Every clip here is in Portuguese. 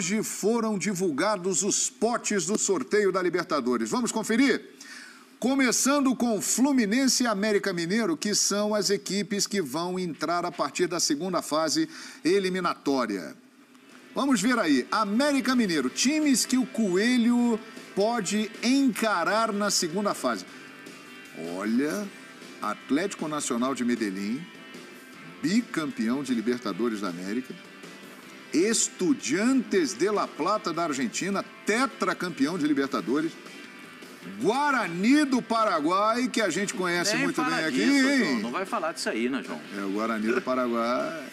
hoje foram divulgados os potes do sorteio da Libertadores. Vamos conferir? Começando com Fluminense e América Mineiro, que são as equipes que vão entrar a partir da segunda fase eliminatória. Vamos ver aí, América Mineiro, times que o Coelho pode encarar na segunda fase. Olha, Atlético Nacional de Medellín, bicampeão de Libertadores da América. Estudiantes de La Plata da Argentina, tetracampeão de Libertadores. Guarani do Paraguai, que a gente conhece muito bem aqui, hein? Não vai falar disso aí, né, João? É o Guarani do Paraguai.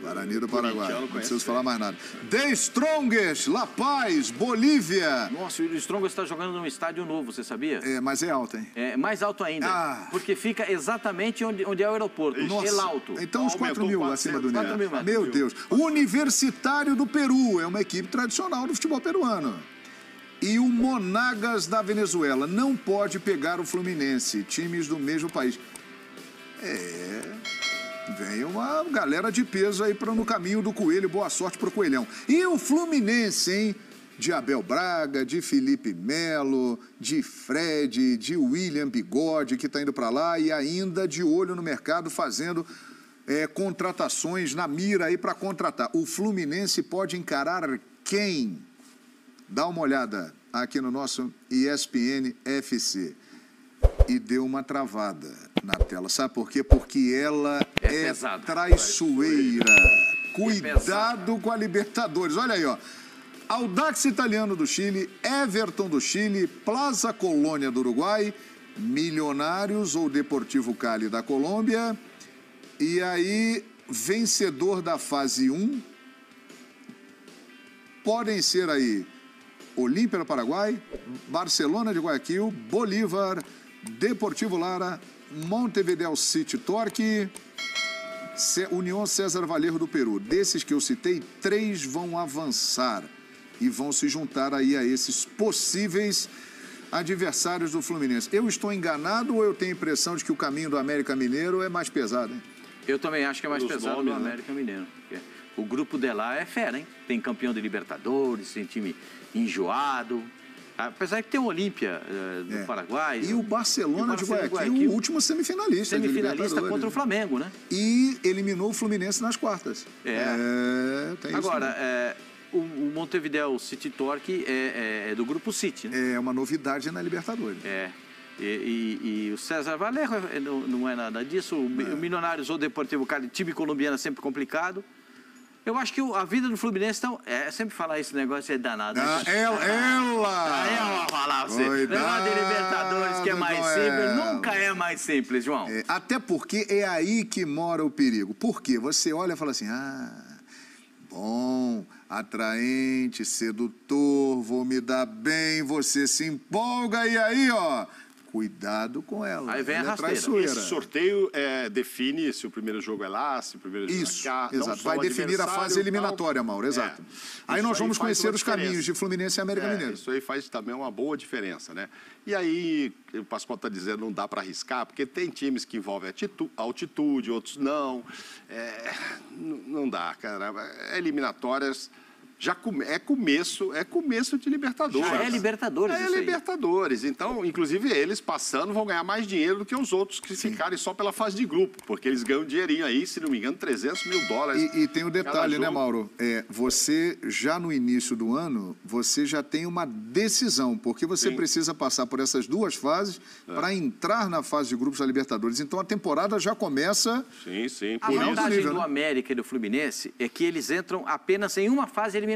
Guarani do Paraguai, não preciso falar mais nada. The Strongest, La Paz, Bolívia. Nossa, o Strongest está jogando num estádio novo, você sabia? É, mas é alto, hein? É mais alto ainda, porque fica exatamente onde é o aeroporto, El Alto. Então uns 4 mil acima do nível. Meu Deus. Universitário do Peru, é uma equipe tradicional do futebol peruano. E o Monagas da Venezuela não pode pegar o Fluminense, times do mesmo país. Vem uma galera de peso aí no caminho do Coelho. Boa sorte pro Coelhão. E o Fluminense, hein? De Abel Braga, de Felipe Melo, de Fred, de William Bigode, que está indo para lá, e ainda de olho no mercado, fazendo contratações na mira aí para contratar. O Fluminense pode encarar quem? Dá uma olhada aqui no nosso ESPN FC. E deu uma travada na tela. Sabe por quê? Porque ela é traiçoeira. Cuidado com a Libertadores. Olha aí, ó. Audax Italiano do Chile, Everton do Chile, Plaza Colônia do Uruguai, Milionários ou Deportivo Cali da Colômbia. E aí, vencedor da fase 1. Podem ser aí Olímpia do Paraguai, Barcelona de Guayaquil, Bolívar, Deportivo Lara, Montevideo City Torque, União César Vallejo do Peru. Desses que eu citei, 3 vão avançar e vão se juntar aí a esses possíveis adversários do Fluminense. Eu estou enganado ou eu tenho a impressão de que o caminho do América Mineiro é mais pesado, hein? Eu também acho que é mais pesado do América Mineiro. O grupo de lá é fera, hein? Tem campeão de Libertadores, tem time enjoado. Apesar que tem o Olímpia do Paraguai. E o Barcelona de Guayaquil, o último semifinalista. Semifinalista contra o Flamengo, né? E eliminou o Fluminense nas quartas. Tem agora, o Montevideo City Torque é do grupo City, né? É uma novidade na Libertadores. E o César Vallejo não é nada disso. O Milionários ou Deportivo Cali, time colombiano é sempre complicado. Eu acho que a vida do Fluminense, então, sempre falar esse negócio é danado. Ela falar você. Negócio de Libertadores, que é mais simples, nunca é mais simples, João. Até porque é aí que mora o perigo. Por quê? Você olha e fala assim, bom, atraente, sedutor, vou me dar bem, você se empolga e aí, ó... Cuidado com ela. Aí vem a rasteira. Esse sorteio define se o primeiro jogo é lá, se o primeiro jogo é cá. Exato. Vai definir a fase eliminatória, Mauro. Exato. Aí nós vamos conhecer os caminhos de Fluminense e América Mineiro. Isso aí faz também uma boa diferença, né? E aí, o Pascoal está dizendo não dá para arriscar, porque tem times que envolvem altitude, outros não. Não dá, cara. Eliminatórias... é começo de Libertadores. Já é Libertadores isso aí. Libertadores. Então, inclusive, eles passando vão ganhar mais dinheiro do que os outros que ficarem só pela fase de grupo, porque eles ganham dinheirinho aí, se não me engano, 300 mil dólares. E tem o detalhe, né, Mauro? Você, já no início do ano, você já tem uma decisão, porque você precisa passar por essas 2 fases para entrar na fase de grupos da Libertadores. Então, a temporada já começa... Sim. A vantagem do América e do Fluminense é que eles entram apenas em uma fase eliminatória.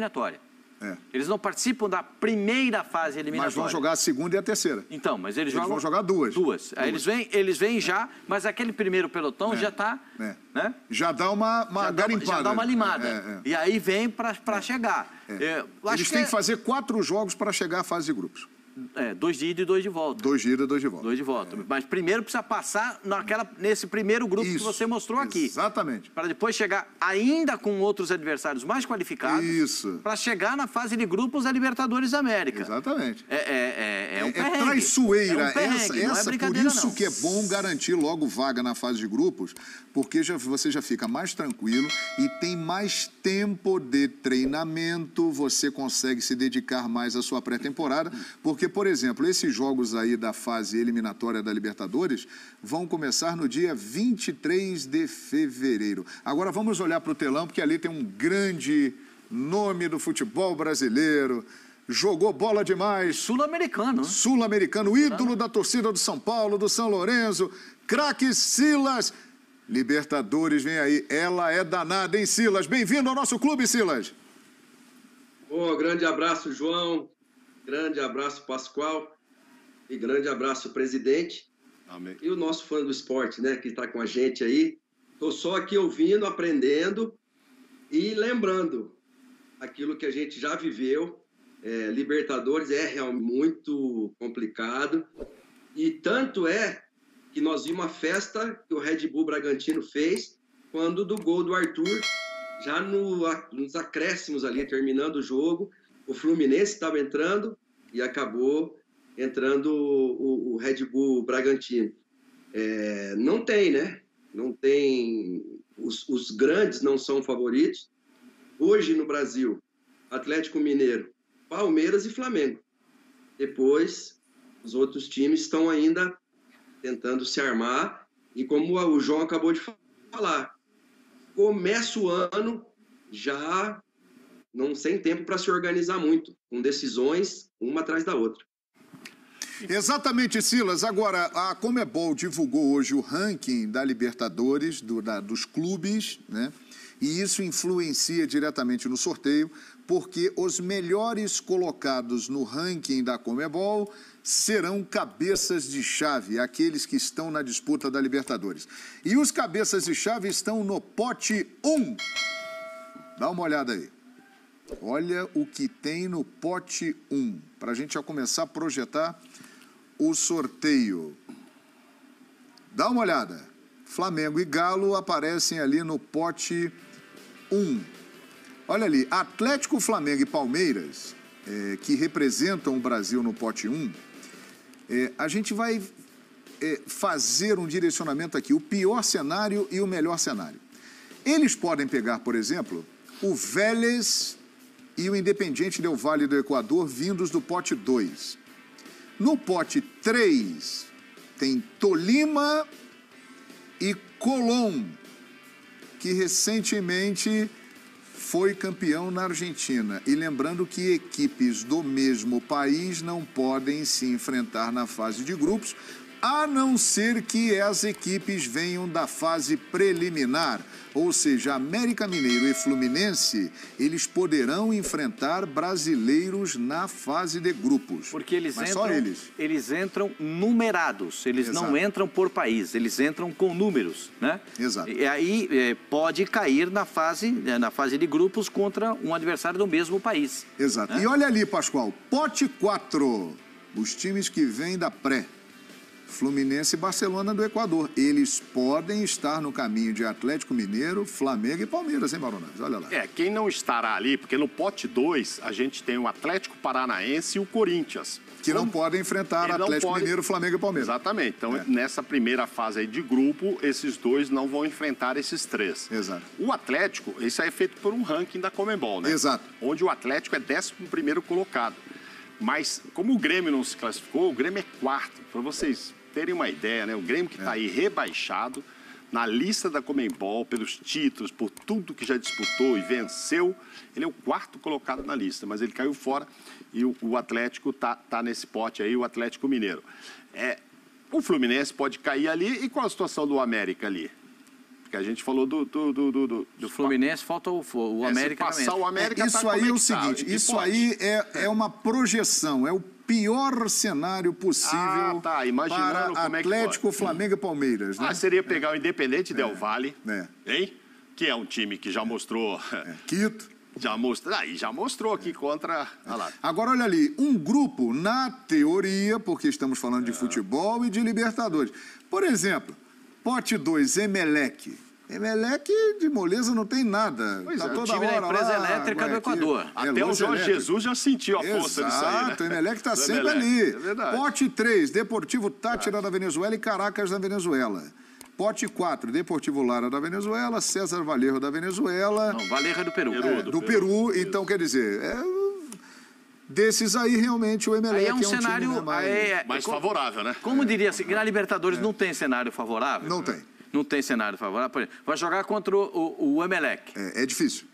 Eles não participam da primeira fase eliminatória. Mas vão jogar a segunda e a terceira. Então, mas eles vão jogar duas. Aí eles vêm já, mas aquele primeiro pelotão já está... Né? Já dá uma garimpada. Já dá uma limada. E aí vem para chegar. Eles têm que fazer 4 jogos para chegar à fase de grupos. 2 de ida e 2 de volta. 2 de ida e 2 de volta. 2 de volta. Mas primeiro precisa passar nesse primeiro grupo que você mostrou aqui. Exatamente. Para depois chegar ainda com outros adversários mais qualificados. Isso. Para chegar na fase de grupos da Libertadores da América. Exatamente. É um perrengue. Traiçoeira. É um perrengue, não é por brincadeira, isso não. que é bom garantir logo vaga na fase de grupos, porque você já fica mais tranquilo e tem mais tempo de treinamento, você consegue se dedicar mais à sua pré-temporada, porque, por exemplo, esses jogos aí da fase eliminatória da Libertadores vão começar no dia 23 de fevereiro. Agora vamos olhar para o telão, porque ali tem um grande nome do futebol brasileiro, jogou bola demais. Sul-americano. Sul-americano, ídolo da torcida do São Paulo, do São Lourenço, craque Silas. Libertadores vem aí, ela é danada, hein, Silas? Bem-vindo ao nosso clube, Silas. Grande abraço, João. Grande abraço, Pascoal. E grande abraço, presidente. Amém. E o nosso fã do esporte, né, que está com a gente aí. Estou só aqui ouvindo, aprendendo e lembrando aquilo que a gente já viveu. Libertadores é realmente muito complicado. E tanto é que nós vimos uma festa que o Red Bull Bragantino fez quando do gol do Arthur, já nos acréscimos ali, terminando o jogo, o Fluminense estava entrando e acabou entrando o Red Bull Bragantino. Não tem, né? Não tem... Os grandes não são favoritos. Hoje no Brasil, Atlético Mineiro, Palmeiras e Flamengo. Depois, os outros times estão ainda tentando se armar. E como o João acabou de falar, começa o ano já não sem tempo para se organizar muito, com decisões uma atrás da outra. Exatamente, Silas. Agora, a Conmebol divulgou hoje o ranking da Libertadores, dos clubes, né? E isso influencia diretamente no sorteio, porque os melhores colocados no ranking da Conmebol serão cabeças de chave, aqueles que estão na disputa da Libertadores. E os cabeças de chave estão no pote 1. Dá uma olhada aí. Olha o que tem no pote 1, para a gente já começar a projetar o sorteio. Dá uma olhada. Flamengo e Galo aparecem ali no pote 1. Olha ali, Atlético, Flamengo e Palmeiras, que representam o Brasil no pote 1, a gente vai fazer um direcionamento aqui, o pior cenário e o melhor cenário. Eles podem pegar, por exemplo, o Vélez e o Independiente Del Valle do Equador, vindos do pote 2. No pote 3, tem Tolima e Colón, que recentemente foi campeão na Argentina. E lembrando que equipes do mesmo país não podem se enfrentar na fase de grupos, a não ser que as equipes venham da fase preliminar. Ou seja, América Mineiro e Fluminense, eles poderão enfrentar brasileiros na fase de grupos. Porque mas só eles entram numerados, eles Exato. Não entram por país, eles entram com números, né? Exato. E aí pode cair na fase de grupos contra um adversário do mesmo país. Exato. Né? E olha ali, Pascoal, pote 4, os times que vêm da pré. Fluminense e Barcelona do Equador. Eles podem estar no caminho de Atlético Mineiro, Flamengo e Palmeiras, hein, Maronaz? Olha lá. Quem não estará ali, porque no pote 2 a gente tem o Atlético Paranaense e o Corinthians. Que não podem enfrentar Atlético Mineiro, Flamengo e Palmeiras. Exatamente. Então, nessa primeira fase aí de grupo, esses dois não vão enfrentar esses três. Exato. O Atlético, isso aí é feito por um ranking da Conmebol, né? Exato. Onde o Atlético é 11º colocado. Mas, como o Grêmio não se classificou, o Grêmio é 4º. Para vocês terem uma ideia, né? O Grêmio que está aí rebaixado na lista da Conmebol, pelos títulos, por tudo que já disputou e venceu, ele é o 4º colocado na lista, mas ele caiu fora e o Atlético tá nesse pote aí, o Atlético Mineiro. O Fluminense pode cair ali, e qual a situação do América ali? Porque a gente falou do Fluminense, falta o América também. Se passar o América, isso aí é o seguinte, isso aí é uma projeção, é o pior cenário possível imaginando para como Atlético, é que Flamengo e Palmeiras. Né? Seria pegar o Independente Del Valle, É. hein? Que é um time que já mostrou... Quito. Já mostrou aqui contra... Olha lá. Agora, olha ali, um grupo, na teoria, porque estamos falando de futebol e de Libertadores. Por exemplo, pote 2, Emelec. Emelec de moleza não tem nada. Pois tá é, toda o time da hora empresa lá, elétrica do Equador. Até o Jorge Jesus já sentiu a força disso aí, né? Exato, o Emelec está Do sempre Emelec, ali. é verdade. Pote 3, Deportivo Táchira da Venezuela e Caracas da Venezuela. Pote 4, Deportivo Lara da Venezuela, César Vallejo da Venezuela. Não, Vallejo é do Peru. Do Peru, então quer dizer, desses aí realmente o Emelec Aí é um time, cenário... né, Mais favorável, né? Como diria assim, que na Libertadores não tem cenário favorável? Não tem. Não tem cenário favorável. Por exemplo, vai jogar contra o Emelec. É difícil.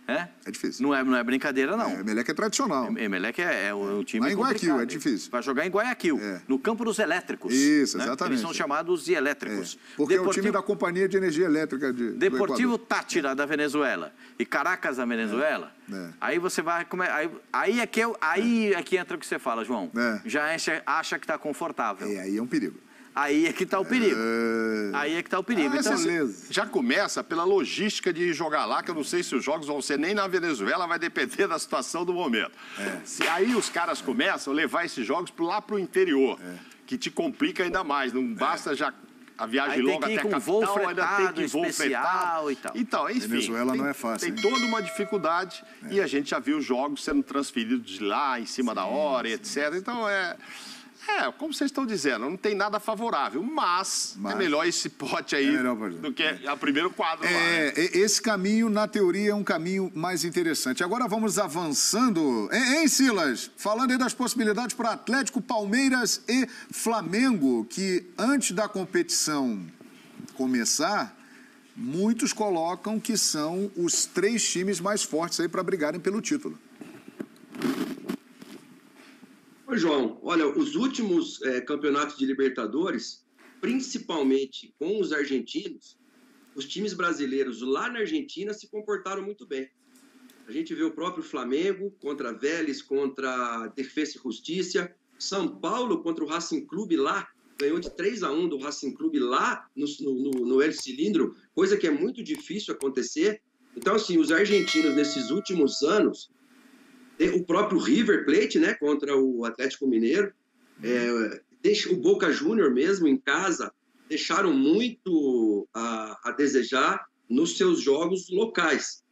É? É difícil. Não é brincadeira, não. O Emelec é tradicional. Emelec é um time Lá em Guayaquil, complicado. é difícil. Vai jogar em Guayaquil, no campo dos elétricos. Isso, né? exatamente. Eles são chamados de elétricos. Porque é o time da Companhia de Energia Elétrica do Deportivo Equador. Táchira da Venezuela e Caracas da Venezuela. Aí você vai... Aí é que entra o que você fala, João. Já acha que está confortável. Aí é um perigo. Aí é que está o perigo. Aí é que está o perigo. Então, já começa pela logística de jogar lá, que eu não sei se os jogos vão ser nem na Venezuela, vai depender da situação do momento. Aí os caras começam a levar esses jogos lá para o interior, que te complica ainda mais. Não basta já a viagem longa até a capital, voo fretado, ainda tem que ir voo especial fretado. e tal. Então, enfim, Venezuela não é fácil. Tem toda uma dificuldade e a gente já viu jogos sendo transferidos de lá, em cima da hora, etc. Então, como vocês estão dizendo, não tem nada favorável, mas é melhor esse pote aí do que o primeiro quadro lá. Né? Esse caminho, na teoria, é um caminho mais interessante. Agora vamos avançando. Hein, Silas? Falando aí das possibilidades para Atlético, Palmeiras e Flamengo, que antes da competição começar, muitos colocam que são os 3 times mais fortes aí para brigarem pelo título. Ô, João, olha, os últimos campeonatos de Libertadores, principalmente com os argentinos, os times brasileiros lá na Argentina se comportaram muito bem. A gente vê o próprio Flamengo contra Vélez, contra Defensa e Justiça, São Paulo contra o Racing Clube lá, ganhou de 3-1 do Racing Clube lá no El Cilindro, coisa que é muito difícil acontecer. Então, assim, os argentinos nesses últimos anos, o próprio River Plate, né, contra o Atlético Mineiro, o Boca Júnior mesmo em casa, deixaram muito a desejar nos seus jogos locais.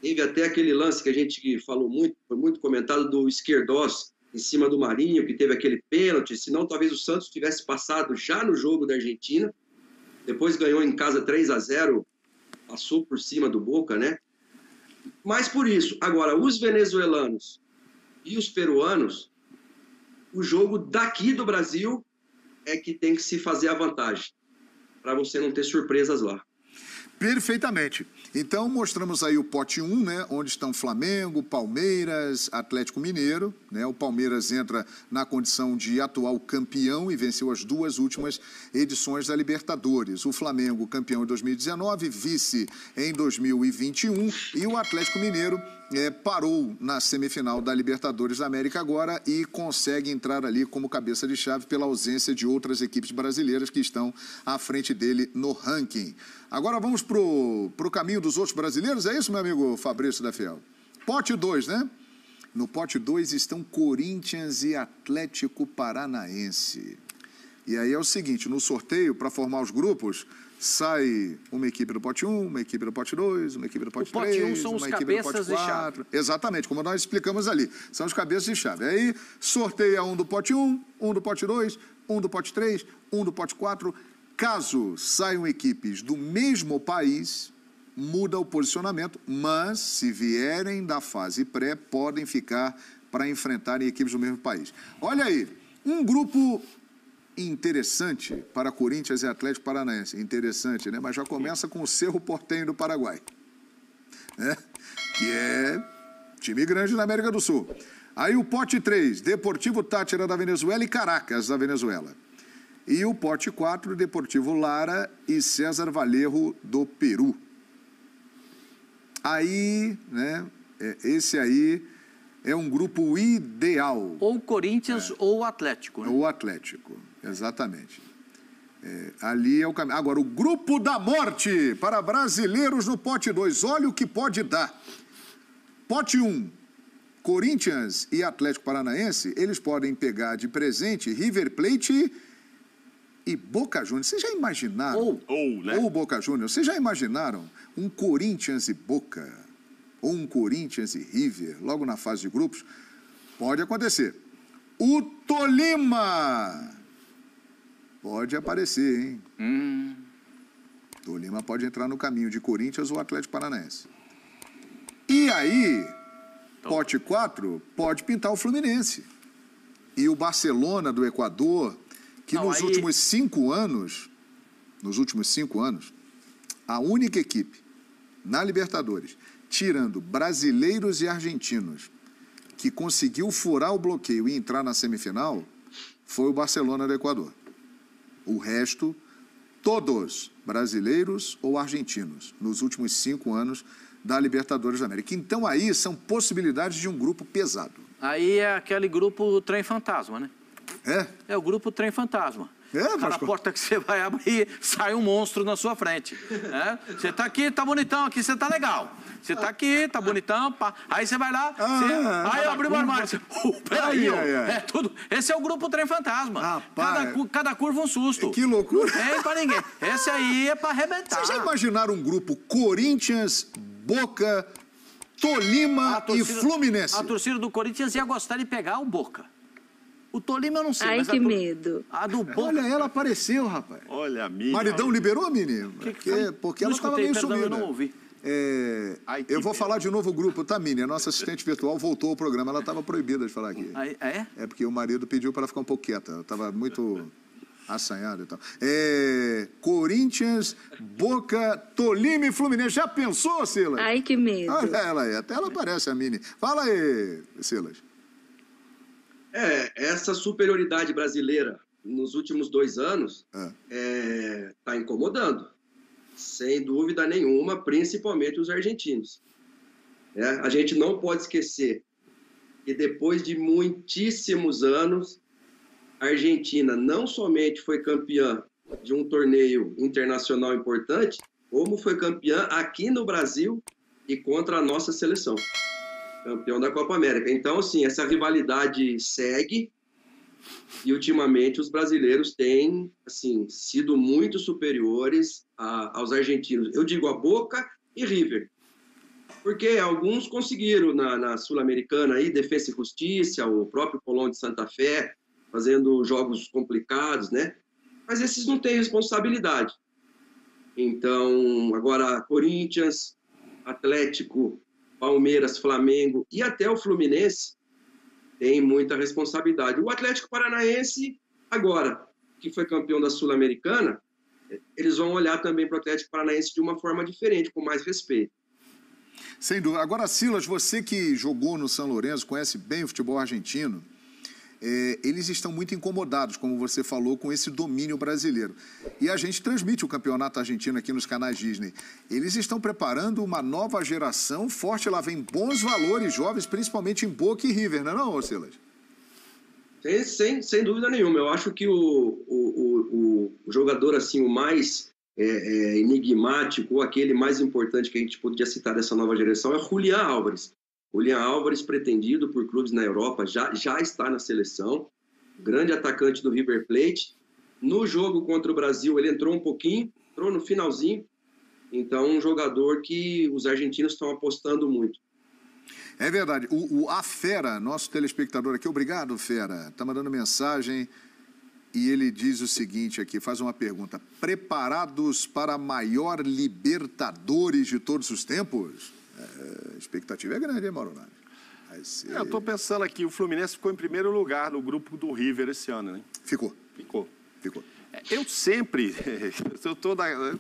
Teve até aquele lance que a gente falou muito, foi muito comentado, do Esquerdós em cima do Marinho, que teve aquele pênalti, senão talvez o Santos tivesse passado já no jogo da Argentina, depois ganhou em casa 3-0, passou por cima do Boca, né? Mas por isso, agora, os venezuelanos e os peruanos, o jogo daqui do Brasil é que tem que se fazer a vantagem, para você não ter surpresas lá. Perfeitamente. Então, mostramos aí o pote 1, né, onde estão Flamengo, Palmeiras, Atlético Mineiro, né? O Palmeiras entra na condição de atual campeão e venceu as 2 últimas edições da Libertadores. O Flamengo, campeão em 2019, vice em 2021, e o Atlético Mineiro parou na semifinal da Libertadores da América agora e consegue entrar ali como cabeça de chave pela ausência de outras equipes brasileiras que estão à frente dele no ranking. Agora vamos pro caminho dos outros brasileiros, é isso, meu amigo Fabrício da Fiel? Pote 2, né? No pote 2 estão Corinthians e Atlético Paranaense. E aí é o seguinte, no sorteio, para formar os grupos, sai uma equipe do pote 1, uma equipe do pote 2, uma equipe do pote 3, o pote 1 são os uma equipe do pote 4. Exatamente, como nós explicamos ali. São os cabeças de chave. Aí sorteia um do pote 1, um do pote 2, um do pote 3, um do pote 4. Caso saiam equipes do mesmo país, muda o posicionamento, mas se vierem da fase pré, podem ficar para enfrentarem equipes do mesmo país. Olha aí, um grupo interessante para Corinthians e Atlético Paranaense. Interessante, né? Mas já começa com o Cerro Porteño do Paraguai, né? Que é time grande na América do Sul. Aí o pote 3, Deportivo Táchira da Venezuela e Caracas da Venezuela. E o pote 4, Deportivo Lara e César Vallejo do Peru. Aí, né, esse aí é um grupo ideal. Ou Corinthians ou Atlético, né? Ou Atlético, exatamente. Ali é o caminho. Agora, o grupo da morte para brasileiros no pote 2. Olha o que pode dar. Pote 1, Corinthians e Atlético Paranaense, eles podem pegar de presente River Plate e Boca Juniors. Vocês já imaginaram? Ou Boca Juniors. Vocês já imaginaram um Corinthians e Boca? Ou um Corinthians e River, logo na fase de grupos? Pode acontecer. O Tolima pode aparecer, hein? Tolima pode entrar no caminho de Corinthians ou Atlético Paranaense. E aí, pote 4, pode pintar o Fluminense. E o Barcelona do Equador, que nos últimos 5 anos, a única equipe na Libertadores, tirando brasileiros e argentinos, que conseguiu furar o bloqueio e entrar na semifinal, foi o Barcelona do Equador. O resto, todos brasileiros ou argentinos, nos últimos 5 anos da Libertadores da América. Então aí são possibilidades de um grupo pesado. Aí é aquele grupo Trem Fantasma, né? É? É o grupo Trem Fantasma. Cada porta que você vai abrir, sai um monstro na sua frente. Você tá aqui, tá bonitão, aqui você tá legal. Você tá aqui, tá bonitão, pá. Aí você vai lá, aí abre o armário. Peraí, é tudo. Esse é o grupo Trem Fantasma. Cada curva um susto. Que loucura. É pra ninguém. Esse aí é pra arrebentar. Vocês já imaginaram um grupo Corinthians, Boca, Tolima e Fluminense? A torcida do Corinthians ia gostar de pegar o Boca. O Tolima eu não sei. Ai, mas que medo. A do Boca... Olha, ela apareceu, rapaz. Olha a Mini. Maridão liberou a Mini? Porque ela estava meio sumida. Eu não ouvi. Eu vou falar de novo o grupo, tá, Mini? A nossa assistente virtual voltou ao programa. Ela estava proibida de falar aqui. É porque o marido pediu para ela ficar um pouco quieta. Ela estava muito assanhada e tal. Corinthians, Boca, Tolima e Fluminense. Já pensou, Silas? Ai, que medo. Olha ela aí. Até ela parece a Mini. Fala aí, Silas. Essa superioridade brasileira nos últimos 2 anos está incomodando, sem dúvida nenhuma, principalmente os argentinos. A gente não pode esquecer que depois de muitíssimos anos, a Argentina não somente foi campeã de um torneio internacional importante, como foi campeã aqui no Brasil e contra a nossa seleção. Campeão da Copa América. Então, assim, essa rivalidade segue e, ultimamente, os brasileiros têm, assim, sido muito superiores aos argentinos. Eu digo a Boca e River. Porque alguns conseguiram, na Sul-Americana, aí, Defensa e Justiça, o próprio Colón de Santa Fé, fazendo jogos complicados, né? Mas esses não têm responsabilidade. Então, agora, Corinthians, Atlético, Palmeiras, Flamengo e até o Fluminense tem muita responsabilidade. O Atlético Paranaense, agora, que foi campeão da Sul-Americana, eles vão olhar também para o Atlético Paranaense de uma forma diferente, com mais respeito. Sem dúvida. Agora, Silas, você que jogou no São Lourenço, conhece bem o futebol argentino, eles estão muito incomodados, como você falou, com esse domínio brasileiro. E a gente transmite o campeonato argentino aqui nos canais Disney. Eles estão preparando uma nova geração forte, lá vem bons valores jovens, principalmente em Boca e River, não é não, Silas? Sem dúvida nenhuma. Eu acho que o jogador assim, o mais enigmático, ou aquele mais importante que a gente podia citar dessa nova geração é Julián Álvares. Julián Álvares, pretendido por clubes na Europa, já está na seleção, grande atacante do River Plate. No jogo contra o Brasil, ele entrou um pouquinho, entrou no finalzinho. Então, um jogador que os argentinos estão apostando muito. É verdade. A Fera, nosso telespectador aqui, obrigado, Fera, está mandando mensagem e ele diz o seguinte aqui, faz uma pergunta. Preparados para a maior Libertadores de todos os tempos? A expectativa é grande, hein, Mauro Naves? Eu estou pensando aqui, o Fluminense ficou em primeiro lugar no grupo do River esse ano, né? Ficou. Eu sempre,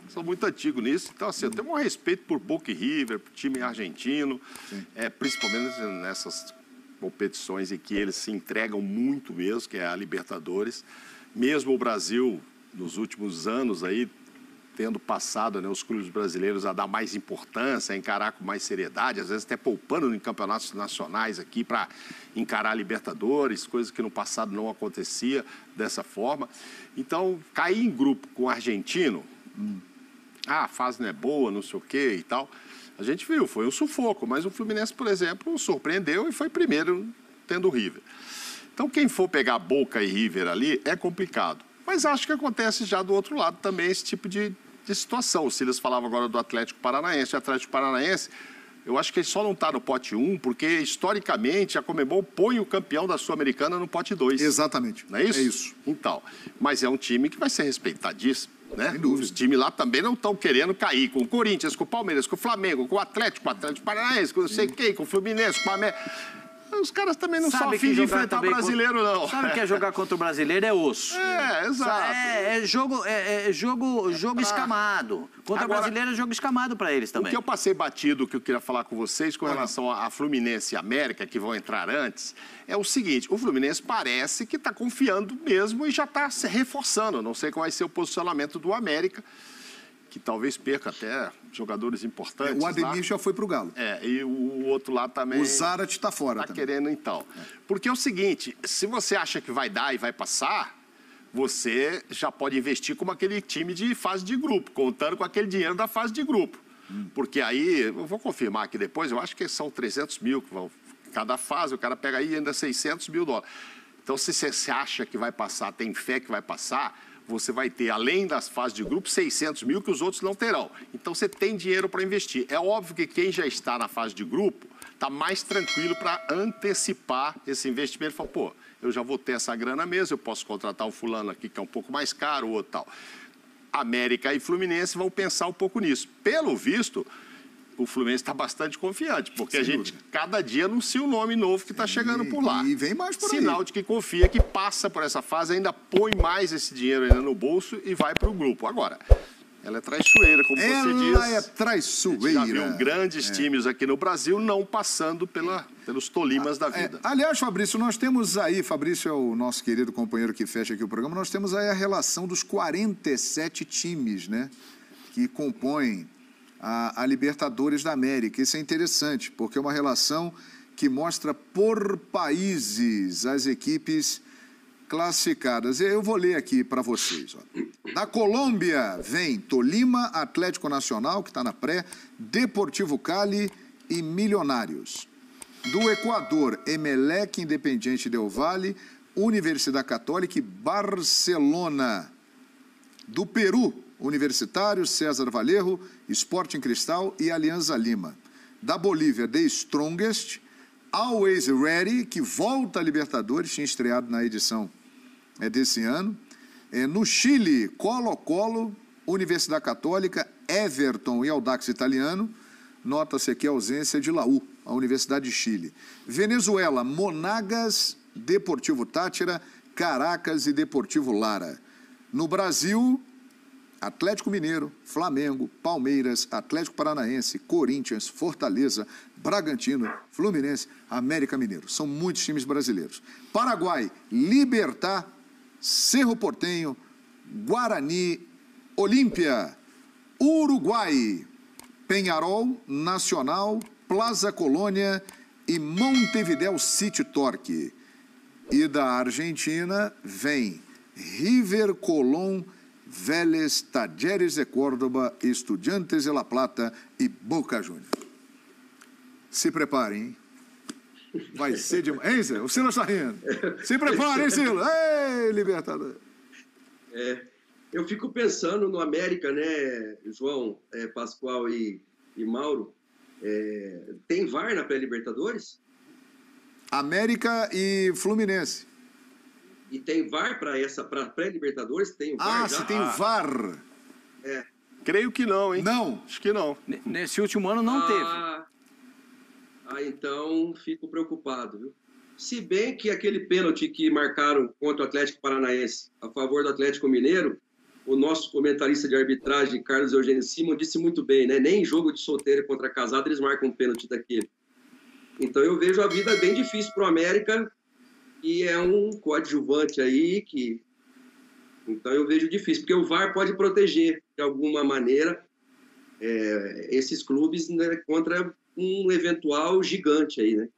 sou muito antigo nisso, então assim, eu tenho um respeito por Boca e River, por time argentino, principalmente nessas competições em que eles se entregam muito mesmo, que é a Libertadores. Mesmo o Brasil, nos últimos anos aí, tendo passado, né, os clubes brasileiros a dar mais importância, a encarar com mais seriedade, às vezes até poupando em campeonatos nacionais aqui para encarar a Libertadores, coisa que no passado não acontecia dessa forma. Então, cair em grupo com o argentino, a fase não é boa, não sei o quê e tal, A gente viu, foi um sufoco, mas o Fluminense, por exemplo, surpreendeu e foi primeiro tendo o River. Então, quem for pegar Boca e River ali é complicado. Mas acho que acontece já do outro lado também esse tipo de situação. O Silas falava agora do Atlético Paranaense. O Atlético Paranaense, eu acho que ele só não está no pote 1, porque historicamente a Conmebol põe o campeão da Sul-Americana no pote 2. Exatamente. Não é isso? É isso. Então, mas é um time que vai ser respeitadíssimo, né? Sem dúvida. Os times lá também não estão querendo cair com o Corinthians, com o Palmeiras, com o Flamengo, com o Atlético Paranaense, com não sei quem, com o Fluminense, com o América. Os caras também não são afim de enfrentar brasileiro, não. Sabe que é jogar contra o brasileiro é osso. Exato. É jogo escamado. Contra o brasileiro é jogo escamado para eles também. O que eu passei batido, que eu queria falar com vocês, com relação a Fluminense e América, que vão entrar antes, é o seguinte, o Fluminense parece que está confiando mesmo e já está se reforçando. Não sei qual vai ser o posicionamento do América, que talvez perca até jogadores importantes. O Ademir já foi para o Galo. E o outro lá também... O Zárate está fora também. Está querendo, então. Porque é o seguinte, se você acha que vai dar e vai passar, você já pode investir como aquele time de fase de grupo, contando com aquele dinheiro da fase de grupo. Porque aí, eu vou confirmar aqui depois, eu acho que são 300 mil que vão... Cada fase, o cara pega aí ainda 600 mil dólares. Então, se você acha que vai passar, tem fé que vai passar... Você vai ter, além das fases de grupo, 600 mil que os outros não terão. Então, você tem dinheiro para investir. É óbvio que quem já está na fase de grupo está mais tranquilo para antecipar esse investimento. Fala, pô, eu já vou ter essa grana mesmo, eu posso contratar um fulano aqui que é um pouco mais caro, ou outro tal. América e Fluminense vão pensar um pouco nisso. Pelo visto, o Fluminense está bastante confiante, porque a gente, cada dia, anuncia um nome novo que está chegando por lá. E vem mais por aí. Sinal de que confia, que passa por essa fase, ainda põe mais esse dinheiro ainda no bolso e vai para o grupo. Agora, ela é traiçoeira, como você diz. Ela é traiçoeira. Já viu grandes times aqui no Brasil não passando pelos tolimas da vida. Aliás, Fabrício, nós temos aí, Fabrício é o nosso querido companheiro que fecha aqui o programa, nós temos aí a relação dos 47 times, né, que compõem a Libertadores da América. Isso é interessante, porque é uma relação que mostra por países as equipes classificadas. Eu vou ler aqui para vocês. Da Colômbia vem Tolima, Atlético Nacional, que está na pré, Deportivo Cali e Milionários. Do Equador, Emelec, Independiente del Valle, Universidade Católica e Barcelona. Do Peru, Universitário, César Vallejo, Sporting Cristal e Alianza Lima. Da Bolívia, The Strongest, Always Ready, que volta a Libertadores, tinha estreado na edição desse ano. No Chile, Colo-Colo, Universidade Católica, Everton e Audax Italiano. Nota-se aqui a ausência de Laú, a Universidade de Chile. Venezuela, Monagas, Deportivo Táchira, Caracas e Deportivo Lara. No Brasil, Atlético Mineiro, Flamengo, Palmeiras, Atlético Paranaense, Corinthians, Fortaleza, Bragantino, Fluminense, América Mineiro. São muitos times brasileiros. Paraguai, Libertad, Cerro Porteño, Guarani, Olímpia. Uruguai, Peñarol, Nacional, Plaza Colônia e Montevideo City Torque. E da Argentina vem River, Colón, Vélez, Talleres de Córdoba, Estudiantes de La Plata e Boca Juniors. Se preparem, hein? Vai ser demais. Hein, Zé? O Silas está rindo. Se preparem, hein, Silas? Ei, Libertadores. Eu fico pensando no América, né, João, Pascoal e Mauro. Tem VAR na pré-Libertadores? América e Fluminense. E tem VAR para pré-Libertadores? Tem o VAR já? Se tem VAR. Creio que não, hein? Não. Acho que não. Nesse último ano não teve. Então fico preocupado, viu? Se bem que aquele pênalti que marcaram contra o Atlético Paranaense a favor do Atlético Mineiro, o nosso comentarista de arbitragem, Carlos Eugênio Simon, disse muito bem, né? Nem em jogo de solteiro contra casado eles marcam um pênalti daquele. Então eu vejo a vida bem difícil para o América e é um coadjuvante aí que... Então eu vejo difícil, porque o VAR pode proteger de alguma maneira esses clubes, né, contra um eventual gigante aí, né?